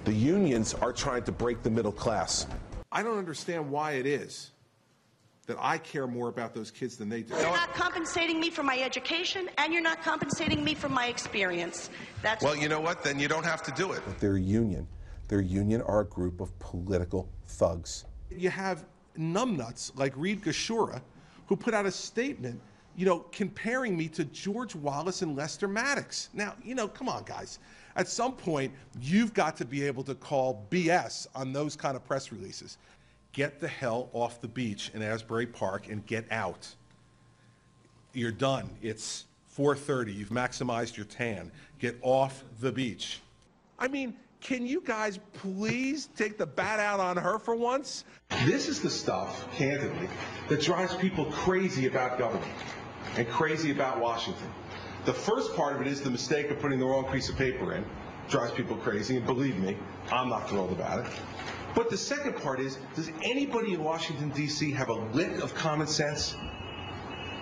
The unions are trying to break the middle class. I don't understand why it is that I care more about those kids than they do. You're not compensating me for my education, and you're not compensating me for my experience. That's well, you know what? Then you don't have to do it. Their union are a group of political thugs. You have numbnuts like Reed Gashura, who put out a statement, comparing me to George Wallace and Lester Maddox. Now, come on, guys. At some point, you've got to be able to call BS on those kind of press releases. Get the hell off the beach in Asbury Park and get out. You're done. It's 4:30. You've maximized your tan. Get off the beach. I mean, can you guys please take the bat out on her for once? This is the stuff, candidly, that drives people crazy about government and crazy about Washington. The first part of it is the mistake of putting the wrong piece of paper in. Drives people crazy, and believe me, I'm not thrilled about it. But the second part is, does anybody in Washington, D.C. have a lick of common sense?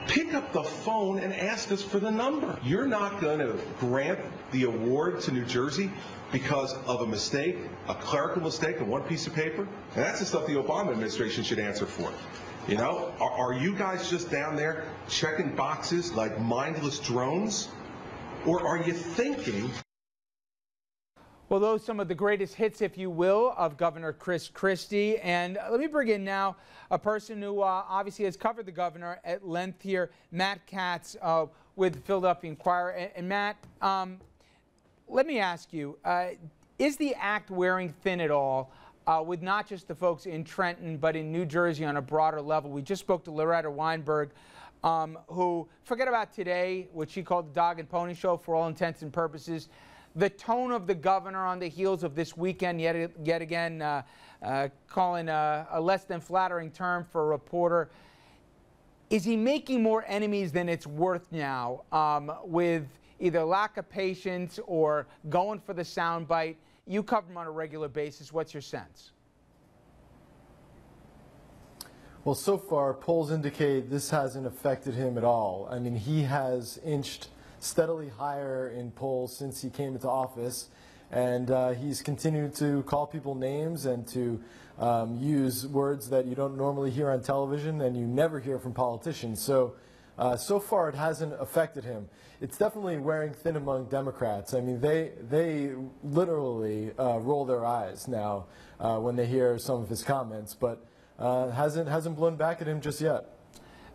Pick up the phone and ask us for the number. You're not going to grant the award to New Jersey because of a mistake, a clerical mistake on one piece of paper? And that's the stuff the Obama administration should answer for. Are you guys just down there checking boxes like mindless drones? Or are you thinking? Well, those are some of the greatest hits, if you will, of Governor Chris Christie. And let me bring in now a person who obviously has covered the governor at length here, Matt Katz with the Philadelphia Inquirer. And Matt, let me ask you, is the act wearing thin at all with not just the folks in Trenton, but in New Jersey on a broader level? We just spoke to Loretta Weinberg, who, forget about today, what she called the dog and pony show for all intents and purposes. The tone of the governor on the heels of this weekend, yet again, calling a less than flattering term for a reporter. Is he making more enemies than it's worth now with either lack of patience or going for the soundbite? You cover him on a regular basis. What's your sense? Well, so far, polls indicate this hasn't affected him at all. I mean, he has inched steadily higher in polls since he came into office, and he's continued to call people names and to use words that you don't normally hear on television and you never hear from politicians. So far it hasn't affected him. It's definitely wearing thin among Democrats. I mean, they literally roll their eyes now when they hear some of his comments, but hasn't blown back at him just yet.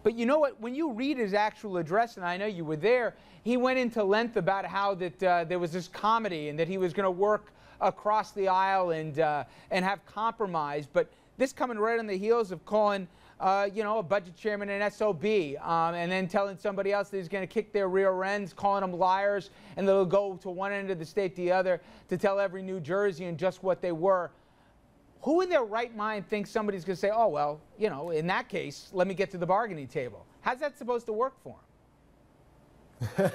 But you know what? When you read his actual address, and I know you were there, he went into length about how that there was this comedy and that he was going to work across the aisle and have compromise. But this coming right on the heels of calling, a budget chairman an SOB, and then telling somebody else that he's going to kick their rear ends, calling them liars, and they'll go to one end of the state to the other to tell every New Jerseyan just what they were. Who in their right mind thinks somebody's going to say, oh, well, in that case, let me get to the bargaining table? How's that supposed to work for him?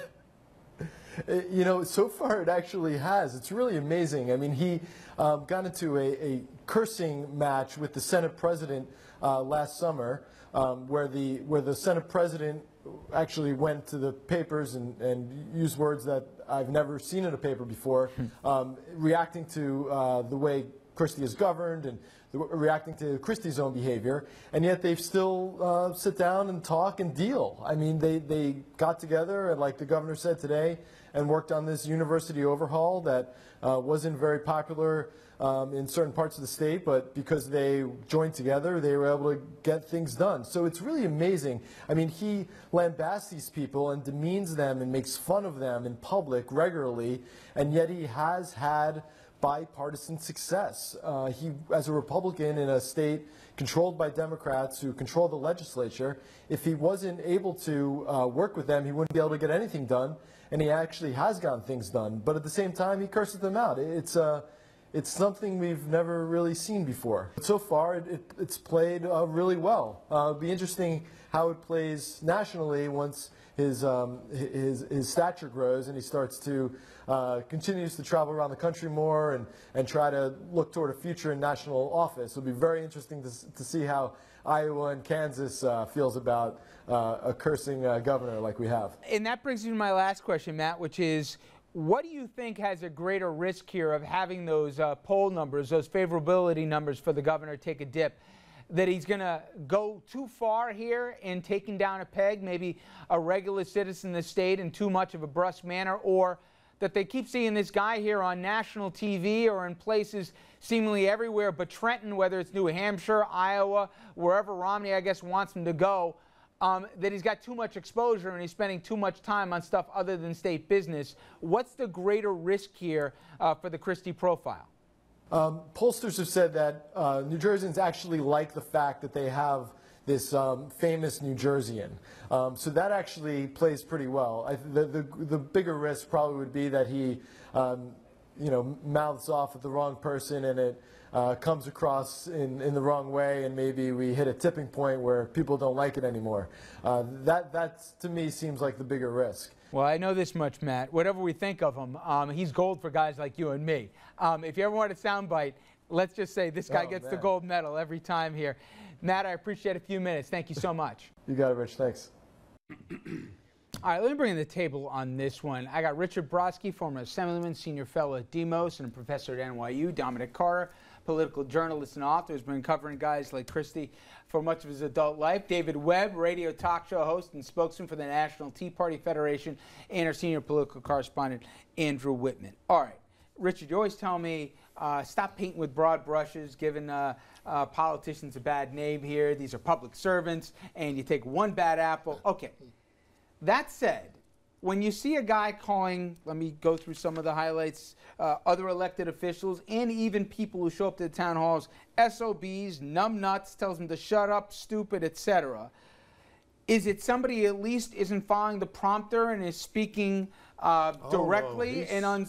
So far it actually has. It's really amazing. I mean, he got into a cursing match with the Senate president last summer where the Senate president actually went to the papers and used words that I've never seen in a paper before, reacting to the way Christie is governed and reacting to Christie's own behavior, and yet they've still sit down and talk and deal. I mean, they got together, and like the governor said today, and worked on this university overhaul that wasn't very popular in certain parts of the state, but because they joined together, they were able to get things done. So it's really amazing. I mean, he lambasts these people and demeans them and makes fun of them in public regularly, and yet he has had bipartisan success. He, as a Republican in a state controlled by Democrats who control the legislature, if he wasn't able to work with them, he wouldn't be able to get anything done, and he actually has gotten things done. But at the same time, he curses them out. It's something we've never really seen before. So far, it's played really well. It'll be interesting how it plays nationally once his stature grows and he starts to continues to travel around the country more and try to look toward a future in national office. It'll be very interesting to see how Iowa and Kansas feels about a cursing governor like we have. And that brings me to my last question, Matt, which is, What do you think has a greater risk here of having those poll numbers, those favorability numbers for the governor take a dip? That he's going to go too far here in taking down a peg, maybe a regular citizen of the state in too much of a brusque manner, or that they keep seeing this guy here on national TV or in places seemingly everywhere but Trenton, whether it's New Hampshire, Iowa, wherever Romney, I guess, wants him to go, that he's got too much exposure and he's spending too much time on stuff other than state business. What's the greater risk here for the Christie profile? Pollsters have said that New Jerseyans actually like the fact that they have this famous New Jerseyan. So that actually plays pretty well. The bigger risk probably would be that he mouths off at the wrong person and it comes across in the wrong way, and maybe we hit a tipping point where people don't like it anymore. That to me seems like the bigger risk. Well, I know this much, Matt. Whatever we think of him, he's gold for guys like you and me. If you ever want a soundbite, let's just say this guy gets the gold medal every time here. Matt, I appreciate a few minutes. Thank you so much. You got it, Rich. Thanks. All right, let me bring in the table on this one. I got Richard Brodsky, former Assemblyman, senior fellow at Demos, and a professor at NYU. Dominic Carter, political journalist and author, has been covering guys like Christie for much of his adult life. David Webb, radio talk show host and spokesman for the National Tea Party Federation, and our senior political correspondent, Andrew Whitman. All right, Richard, you always tell me, stop painting with broad brushes, giving politicians a bad name here. These are public servants, and you take one bad apple. Okay. That said, when you see a guy calling, let me go through some of the highlights, other elected officials and even people who show up to the town halls, SOBs, numbnuts, tells them to shut up, stupid, etc. Is it somebody at least isn't following the prompter and is speaking directly and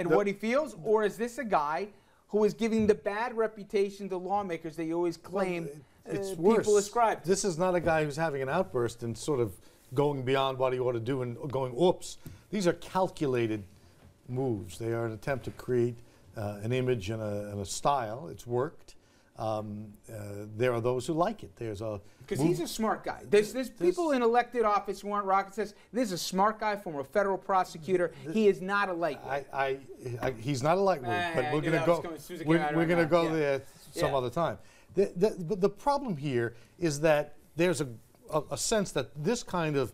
what he feels, or is this a guy who is giving the bad reputation to lawmakers that you always claim people ascribe to? This is not a guy who's having an outburst and sort of going beyond what he ought to do and going, oops. These are calculated moves. They are an attempt to create an image and a style. It's worked. There are those who like it. Because he's a smart guy. There's people in elected office who aren't rocket says this is a smart guy, former federal prosecutor. He is not a lightweight. He's not a lightweight, but we're going to go there some other time. The problem here is that there's a sense that this kind of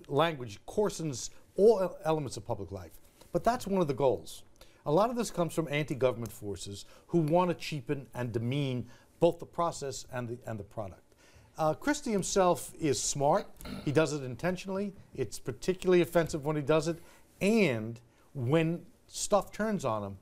language coarsens all elements of public life. But that's one of the goals. A lot of this comes from anti-government forces who want to cheapen and demean both the process and the product. Christie himself is smart. He does it intentionally. It's particularly offensive when he does it. And when stuff turns on him,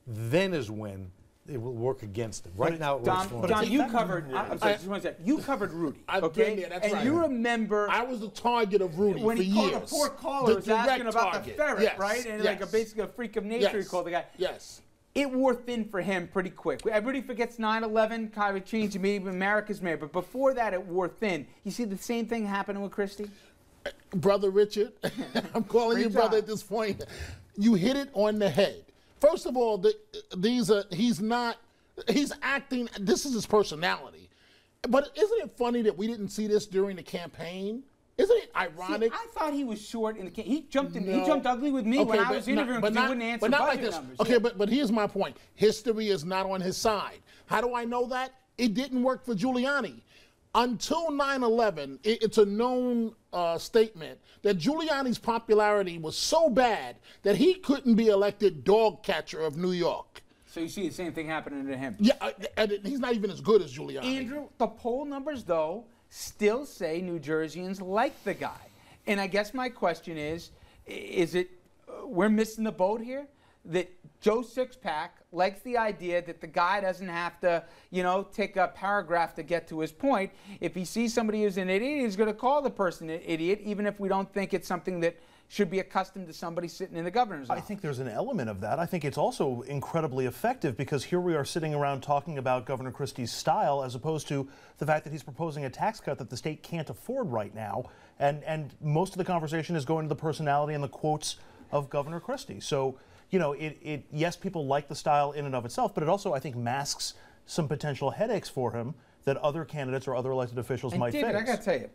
then is when it will work against him. Right now, it works for him. Don, you covered. I'm sorry, just one second. You covered Rudy. I've been there, that's right. You remember I was the target of Rudy when for he years. called the poor caller was asking about the ferret, right? And like basically a freak of nature, he called the guy. Yes. It wore thin for him pretty quick. Everybody forgets 9/11, kind of changed immediately. America's mayor, but before that, it wore thin. You see the same thing happening with Christie? Brother Richard, I'm calling you brother at this point. You hit it on the head. First of all, he's acting, this is his personality. But isn't it funny that we didn't see this during the campaign? Isn't it ironic? See, I thought he was short in the campaign. He jumped ugly with me when I was interviewing because he wouldn't answer budget numbers. Okay, but here's my point. History is not on his side. How do I know that? It didn't work for Giuliani. Until 9/11, it's a known statement that Giuliani's popularity was so bad that he couldn't be elected dog catcher of New York. So you see the same thing happening to him. Yeah, and he's not even as good as Giuliani. Andrew, the poll numbers, though, still say New Jerseyans like the guy. And I guess my question is it we're missing the boat here? That Joe Sixpack likes the idea that the guy doesn't have to, take a paragraph to get to his point. If he sees somebody who's an idiot, he's going to call the person an idiot, even if we don't think it's something that should be accustomed to somebody sitting in the governor's office. I think there's an element of that. I think it's also incredibly effective because here we are sitting around talking about Governor Christie's style as opposed to the fact that he's proposing a tax cut that the state can't afford right now. And most of the conversation is going to the personality and the quotes of Governor Christie. So, yes, people like the style in and of itself, but it also, I think, masks some potential headaches for him that other candidates or other elected officials might face. David, I got to tell you,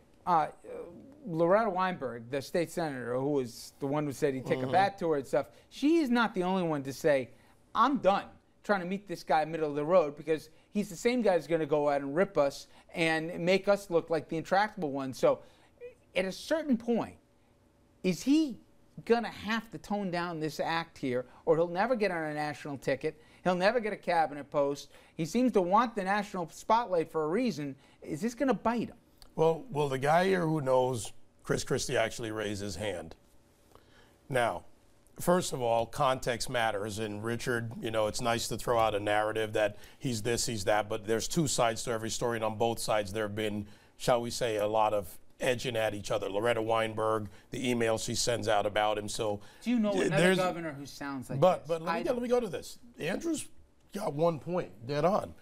Loretta Weinberg, the state senator, who was the one who said he'd take a bat to her and stuff, she's not the only one to say, I'm done trying to meet this guy middle of the road, because he's the same guy who's going to go out and rip us and make us look like the intractable one. So at a certain point, is he going to have to tone down this act here, or he'll never get on a national ticket? He'll never get a cabinet post. He seems to want the national spotlight for a reason. Is this going to bite him? Well, the guy here who knows Chris Christie actually raised his hand. Now, first of all, context matters. And Richard, you know, it's nice to throw out a narrative that he's this, he's that, but there's two sides to every story, and on both sides there have been, shall we say, a lot of edging at each other. Loretta Weinberg, the email she sends out about him. So do you know another governor who sounds like this? But let me go to this. Andrew's got one point dead on.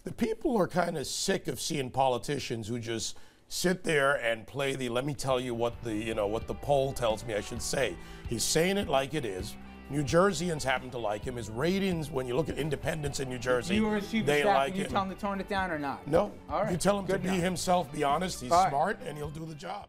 The people are kind of sick of seeing politicians who just sit there and play the, let me tell you what the poll tells me I should say. He's saying it like it is. New Jerseyans happen to like him. His ratings, when you look at independents in New Jersey, they like him. You tell him to tone it down or not? No. All right. You tell him Good to be himself, be honest. He's smart, and he'll do the job.